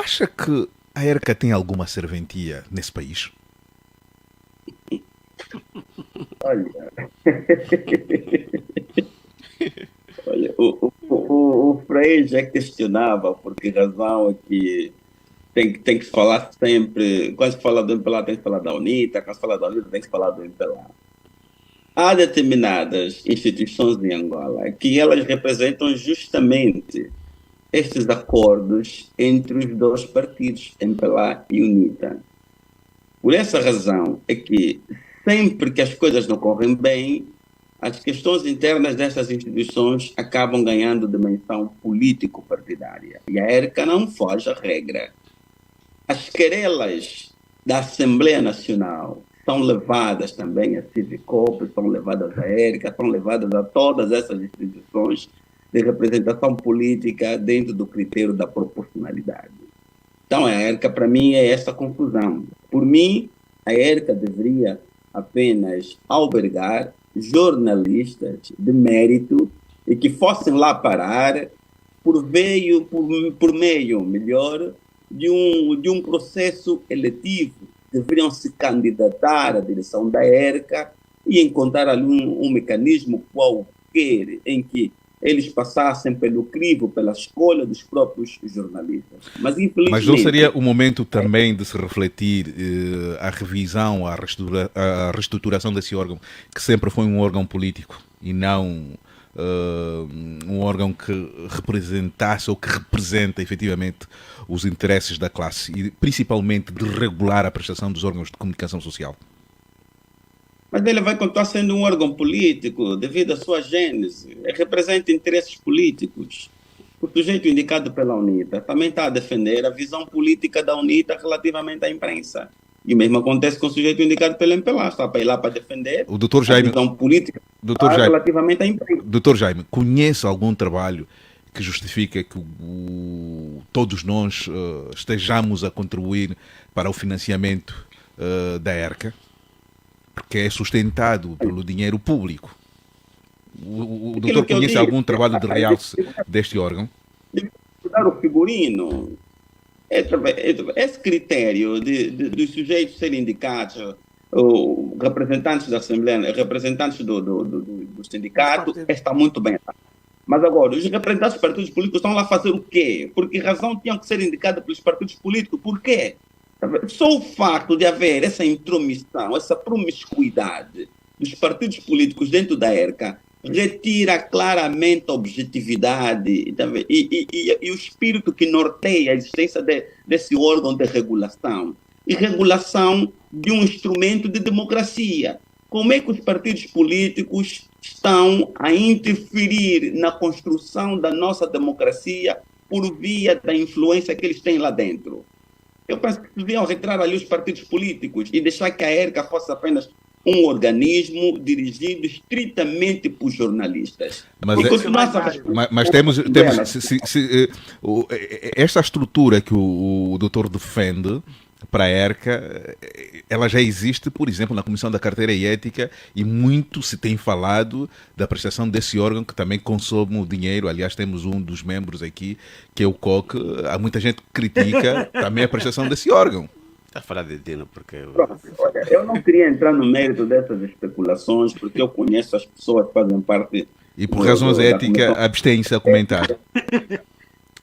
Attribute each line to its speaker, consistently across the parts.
Speaker 1: acha que a ERCA tem alguma serventia nesse país?
Speaker 2: Olha, olha, o Frei já questionava por que razão é que tem que falar sempre, quando se fala do MPLA tem que falar da UNITA, quando se fala da UNITA tem que falar do MPLA. Há determinadas instituições em Angola que elas representam justamente estes acordos entre os dois partidos, MPLA e UNITA. Por essa razão é que sempre que as coisas não correm bem, as questões internas dessas instituições acabam ganhando dimensão político-partidária. E a ERCA não foge à regra. As querelas da Assembleia Nacional são levadas também a Civicop, são levadas à ERCA, são levadas a todas essas instituições de representação política dentro do critério da proporcionalidade. Então, a ERCA, para mim, é essa confusão. Por mim, a ERCA deveria apenas albergar jornalistas de mérito e que fossem lá parar por meio, melhor, de um processo eletivo. Deveriam se candidatar à direção da ERCA e encontrar ali um mecanismo qualquer em que eles passassem pelo crivo, pela escolha dos próprios jornalistas. Mas, infelizmente...
Speaker 1: Mas não seria o momento também de se refletir a revisão, a reestruturação desse órgão, que sempre foi um órgão político e não um órgão que representasse ou que representa efetivamente os interesses da classe e principalmente de regular a prestação dos órgãos de comunicação social?
Speaker 2: Mas ele vai continuar sendo um órgão político devido à sua gênese. Ele representa interesses políticos. O sujeito indicado pela UNITA também está a defender a visão política da UNITA relativamente à imprensa. E o mesmo acontece com o sujeito indicado pelo MPLA. Está para ir lá para defender
Speaker 1: o Dr. Jaime,
Speaker 2: a visão política relativamente à imprensa.
Speaker 1: Dr. Jaime, conhece algum trabalho que justifica que todos nós estejamos a contribuir para o financiamento da ERCA? Porque é sustentado pelo dinheiro público. O doutor conhece algum trabalho de realce deste órgão?
Speaker 2: Dar o figurino. Esse critério dos sujeitos serem indicados, representantes da Assembleia, representantes do sindicato, está muito bem. Mas agora, os representantes dos partidos políticos estão lá a fazer o quê? Por que razão tinham que ser indicados pelos partidos políticos? Por quê? Só o facto de haver essa intromissão, essa promiscuidade dos partidos políticos dentro da ERCA retira claramente a objetividade e o espírito que norteia a existência desse órgão de regulação. E regulação de um instrumento de democracia. Como é que os partidos políticos estão a interferir na construção da nossa democracia por via da influência que eles têm lá dentro? Eu penso que deviam retirar ali os partidos políticos e deixar que a ERCA fosse apenas um organismo dirigido estritamente por jornalistas.
Speaker 1: Mas temos esta estrutura que o doutor defende para a ERCA, ela já existe, por exemplo, na Comissão da Carteira e Ética, e muito se tem falado da prestação desse órgão que também consome o dinheiro. Aliás, temos um dos membros aqui, que é o COC. Há muita gente que critica também a prestação desse órgão.
Speaker 3: Está a falar de Dino porque...
Speaker 2: Olha, eu não queria entrar no mérito dessas especulações, porque eu conheço as pessoas que fazem parte...
Speaker 1: E por razões éticas, abstém-se a comentar.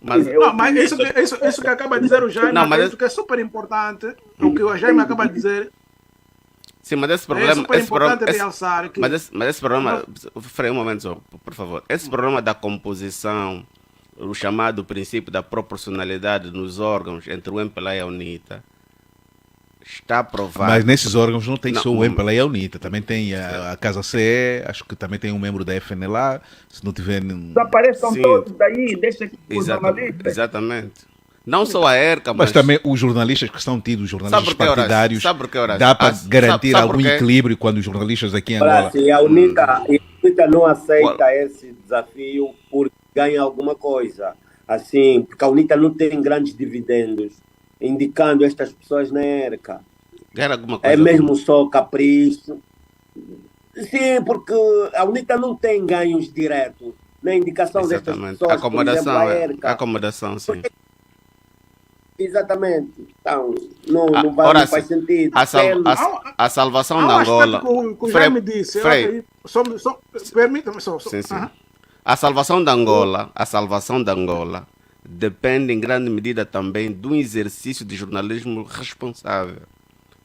Speaker 4: Mas isso que acaba de dizer o Jaime, isso que é super importante, o que o Jaime acaba de dizer.
Speaker 3: Sim, mas esse problema...
Speaker 4: É super importante realçar que...
Speaker 3: Mas esse problema... Frei, um momento, por favor. Esse problema da composição, o chamado princípio da proporcionalidade nos órgãos entre o MPLA e a UNITA, está provado.
Speaker 1: Mas nesses órgãos não tem só o MPLA e a UNITA, também tem a Casa CE, acho que também tem um membro da FNLA, se não tiver...
Speaker 2: Desapareçam todos daí, deixa que os jornalistas...
Speaker 3: Exatamente. Não só a ERCA,
Speaker 1: mas também os jornalistas que são tidos, jornalistas partidários, dá para garantir algum equilíbrio quando os jornalistas aqui em Angola...
Speaker 5: A UNITA não aceita esse desafio porque ganha alguma coisa, assim, porque a UNITA não tem grandes dividendos indicando estas pessoas na ERCA.
Speaker 3: Ganha alguma coisa?
Speaker 5: É mesmo só capricho. Sim, porque a UNITA não tem ganhos diretos na indicação destas pessoas.
Speaker 3: Acomodação,
Speaker 5: por exemplo, a ERCA.
Speaker 3: Acomodação, sim.
Speaker 5: Exatamente. Então, não faz sentido.
Speaker 3: A salvação da Angola.
Speaker 4: O Jaime disse. Permita-me só.
Speaker 3: Sim. A salvação da Angola depende em grande medida também do exercício de jornalismo responsável,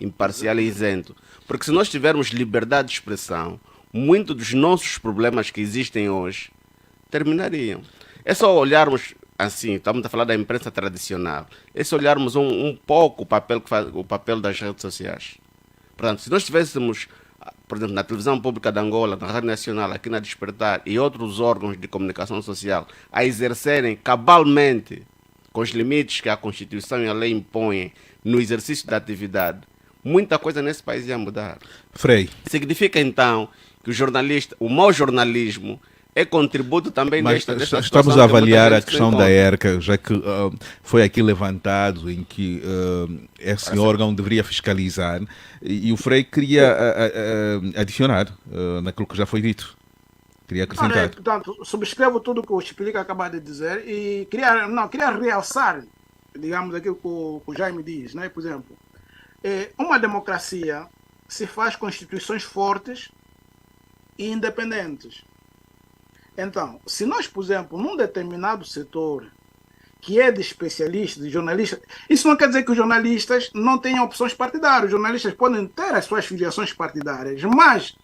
Speaker 3: imparcial e isento. Porque se nós tivermos liberdade de expressão, muitos dos nossos problemas que existem hoje terminariam. É só olharmos assim, estamos a falar da imprensa tradicional, é só olharmos um pouco o papel das redes sociais. Portanto, se nós tivéssemos, por exemplo, na televisão pública de Angola, na Rádio Nacional, aqui na Despertar e outros órgãos de comunicação social a exercerem cabalmente, com os limites que a Constituição e a lei impõem no exercício da atividade, muita coisa nesse país ia mudar.
Speaker 1: Frei.
Speaker 3: Significa então que o mau jornalismo é contributo também nesta situação.
Speaker 1: Estamos a avaliar a questão da ERCA, já que foi aqui levantado em que esse órgão deveria fiscalizar, e o Frei queria adicionar naquilo que já foi dito. Queria acrescentar.
Speaker 4: Portanto, subscrevo tudo o que o Chipilica acaba de dizer e queria realçar, digamos, aquilo que o Jaime diz, né? Por exemplo, uma democracia se faz com instituições fortes e independentes. Então, se nós, por exemplo, num determinado setor que é de especialistas, de jornalistas, isso não quer dizer que os jornalistas não tenham opções partidárias. Os jornalistas podem ter as suas filiações partidárias, mas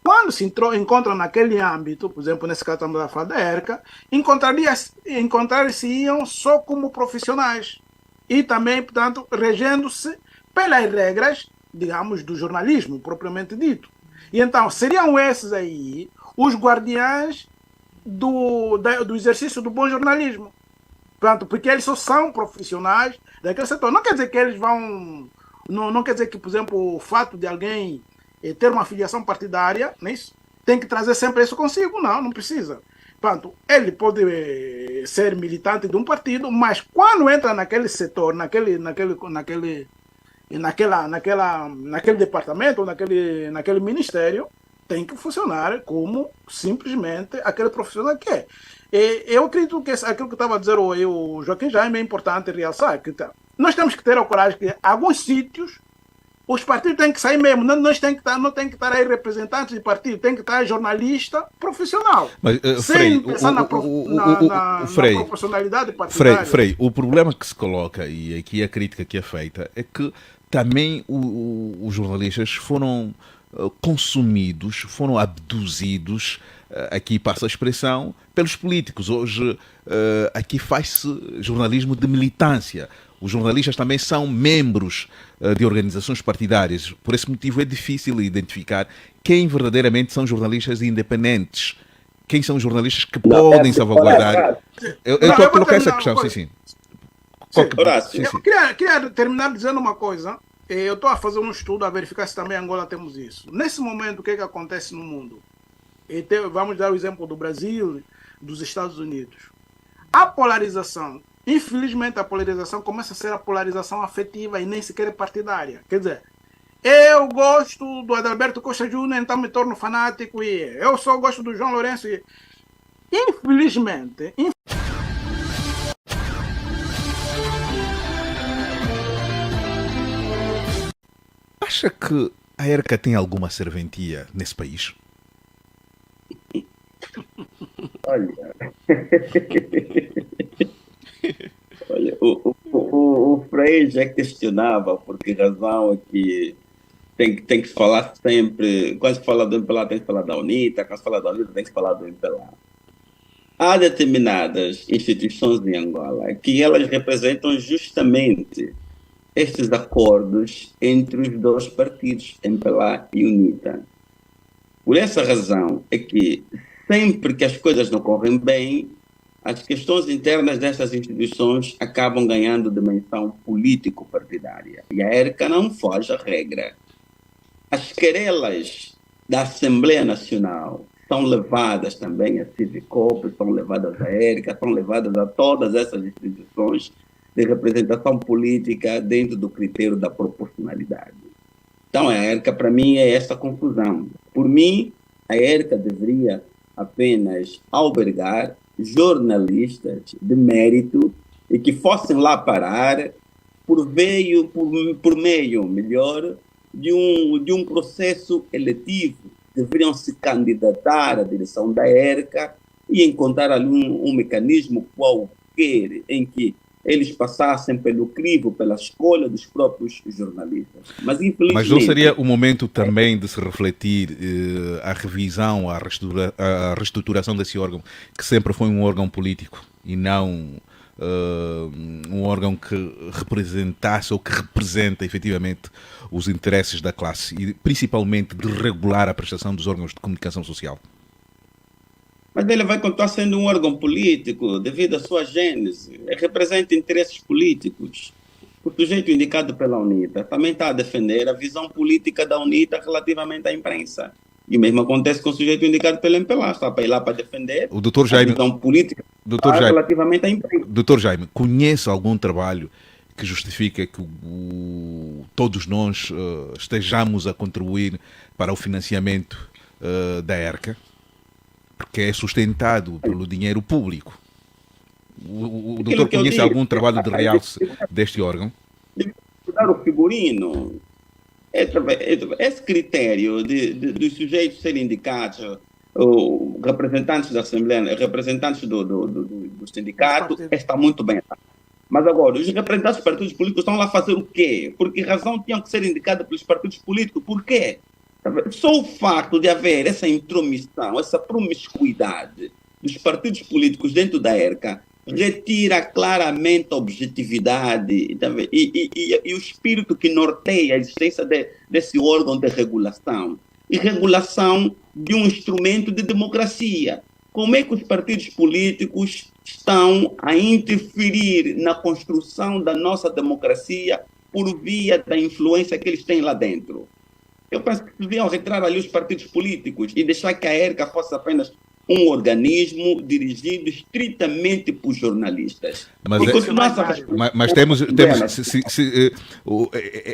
Speaker 4: quando se encontram naquele âmbito, por exemplo, nesse caso estamos a falar da ERCA, encontrar-se-iam só como profissionais e também, portanto, regendo-se pelas regras, digamos, do jornalismo propriamente dito. E então, seriam esses aí os guardiães do exercício do bom jornalismo. Portanto, porque eles só são profissionais daquele setor. Não quer dizer que eles vão... Não quer dizer que, por exemplo, o fato de alguém ter uma filiação partidária, não é isso? Tem que trazer sempre isso consigo. Não precisa. Portanto, ele pode ser militante de um partido, mas quando entra naquele setor, naquele departamento, ou naquele ministério, tem que funcionar como simplesmente aquele profissional que é. Eu acredito que aquilo que estava a dizer o Joaquim Jaime é importante realçar. Que nós temos que ter a coragem que alguns sítios os partidos têm que sair mesmo. Não tem que estar aí representantes de partido, tem que estar jornalista profissional.
Speaker 1: Mas,
Speaker 4: sem pensar na proporcionalidade partidária.
Speaker 1: Frei, o problema que se coloca, e aqui a crítica que é feita, é que também os jornalistas foram consumidos, foram abduzidos, aqui passa a expressão, pelos políticos. Hoje aqui faz-se jornalismo de militância. Os jornalistas também são membros de organizações partidárias. Por esse motivo é difícil identificar quem verdadeiramente são jornalistas independentes. Quem são os jornalistas que podem salvaguardar. Eu estou a colocar essa questão, sim.
Speaker 4: Eu queria terminar dizendo uma coisa. Eu estou a fazer um estudo a verificar se também em Angola temos isso. Nesse momento, o que acontece no mundo? Vamos dar o exemplo do Brasil, dos Estados Unidos. A polarização, infelizmente, a polarização começa a ser a polarização afetiva e nem sequer partidária. Quer dizer, eu gosto do Adalberto Costa Júnior, então me torno fanático, e eu só gosto do João Lourenço. Infelizmente,
Speaker 1: acha que a ERCA tem alguma serventia nesse país?
Speaker 2: Olha, o Frei já questionava por que razão é que tem que falar sempre, quando se fala do MPLA tem que falar da UNITA, quando se fala da UNITA tem que falar do MPLA. Há determinadas instituições em Angola que elas representam justamente estes acordos entre os dois partidos, MPLA e UNITA. Por essa razão é que sempre que as coisas não correm bem, as questões internas destas instituições acabam ganhando dimensão político-partidária. E a ERCA não foge à regra. As querelas da Assembleia Nacional são levadas também a Civicop, são levadas à ERCA, são levadas a todas essas instituições de representação política dentro do critério da proporcionalidade. Então, a ERCA, para mim, é essa confusão. Por mim, a ERCA deveria apenas albergar jornalistas de mérito e que fossem lá parar por meio, melhor, de um processo eletivo. Deveriam se candidatar à direção da ERCA e encontrar ali um mecanismo qualquer em que eles passassem pelo crivo, pela escolha dos próprios jornalistas. Mas, infelizmente...
Speaker 1: Mas não seria o momento também de se refletir a revisão, a reestruturação desse órgão, que sempre foi um órgão político e não um órgão que representasse ou que representa efetivamente os interesses da classe e principalmente de regular a prestação dos órgãos de comunicação social?
Speaker 2: Mas ele vai continuar sendo um órgão político devido à sua gênese. Ele representa interesses políticos. O sujeito indicado pela UNITA também está a defender a visão política da UNITA relativamente à imprensa. E o mesmo acontece com o sujeito indicado pela MPLA. Está para ir lá para defender
Speaker 1: o Dr. Jaime,
Speaker 2: a visão política relativamente à imprensa.
Speaker 1: Dr. Jaime, conhece algum trabalho que justifica que todos nós estejamos a contribuir para o financiamento da ERCA? Porque é sustentado pelo dinheiro público. O doutor conhece algum trabalho de realce deste órgão?
Speaker 2: Dar o figurino. Esse critério dos sujeitos serem indicados, representantes da Assembleia, representantes do sindicato, está muito bem. Mas agora, os representantes dos partidos políticos estão lá a fazer o quê? Por que razão tinham que ser indicados pelos partidos políticos? Por quê? Só o facto de haver essa intromissão, essa promiscuidade dos partidos políticos dentro da ERCA retira claramente a objetividade e o espírito que norteia a existência desse órgão de regulação. E regulação de um instrumento de democracia. Como é que os partidos políticos estão a interferir na construção da nossa democracia por via da influência que eles têm lá dentro? Eu penso que deviam retirar ali os partidos políticos e deixar que a ERCA fosse apenas um organismo dirigido estritamente por jornalistas.
Speaker 1: Mas temos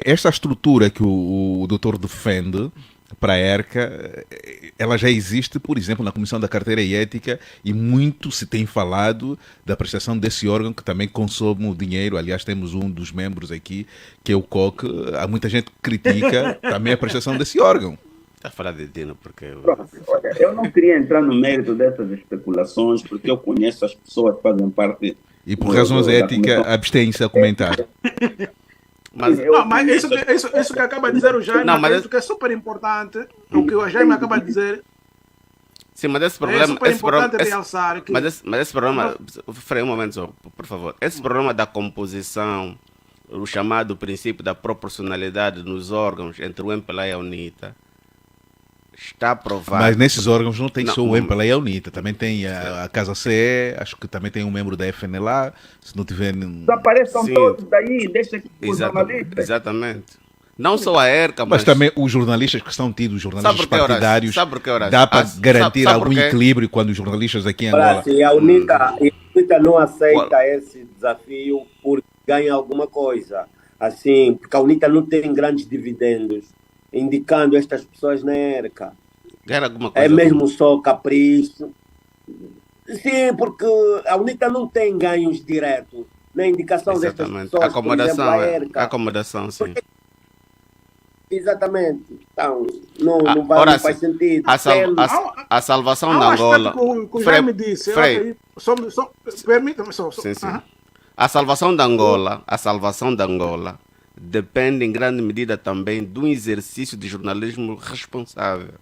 Speaker 1: esta estrutura que o doutor defende para a ERCA, ela já existe, por exemplo, na Comissão da Carteira e Ética, e muito se tem falado da prestação desse órgão que também consome o dinheiro. Aliás, temos um dos membros aqui, que é o COC. Há muita gente que critica também a prestação desse órgão.
Speaker 3: Está a falar de Dino, porque...
Speaker 2: Olha, eu não queria entrar no mérito dessas especulações, porque eu conheço as pessoas que fazem parte...
Speaker 1: E por razões éticas, abstém-se a comentar.
Speaker 4: Mas isso que acaba de dizer o Jaime, isso que é super importante, o que o Jaime acaba de dizer.
Speaker 3: Sim, mas esse problema...
Speaker 4: É super importante realçar que...
Speaker 3: Mas esse problema... Frei, um momento, por favor. Esse problema da composição, o chamado princípio da proporcionalidade nos órgãos entre o MPLA e a UNITA, está provado.
Speaker 1: Mas nesses órgãos não tem só o MPLA e a UNITA, também tem a Casa CE, acho que também tem um membro da FNLA, se não tiver...
Speaker 2: Desapareçam todos daí, deixa que os jornalistas...
Speaker 3: Exatamente. Não só a ERCA,
Speaker 1: mas também os jornalistas que são tidos, jornalistas partidários, dá para garantir algum equilíbrio quando os jornalistas aqui em Angola...
Speaker 5: A UNITA não aceita esse desafio porque ganha alguma coisa, assim, porque a UNITA não tem grandes dividendos indicando estas pessoas na ERCA. É mesmo só capricho. Sim, porque a UNITA não tem ganhos diretos na indicação destas pessoas.
Speaker 3: Acomodação, acomodação, sim.
Speaker 5: Porque... Exatamente. Então, não faz sentido.
Speaker 3: A salvação da Angola...
Speaker 4: O Jaime disse, permita-me só.
Speaker 3: A salvação da Angola depende em grande medida também do exercício de jornalismo responsável,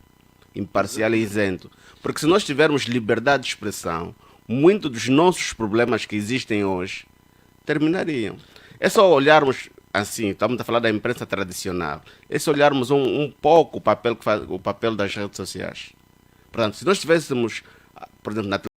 Speaker 3: imparcial e isento. Porque se nós tivermos liberdade de expressão, muitos dos nossos problemas que existem hoje terminariam. É só olharmos, assim, estamos a falar da imprensa tradicional, é só olharmos um pouco o papel das redes sociais. Portanto, se nós tivéssemos, por exemplo, na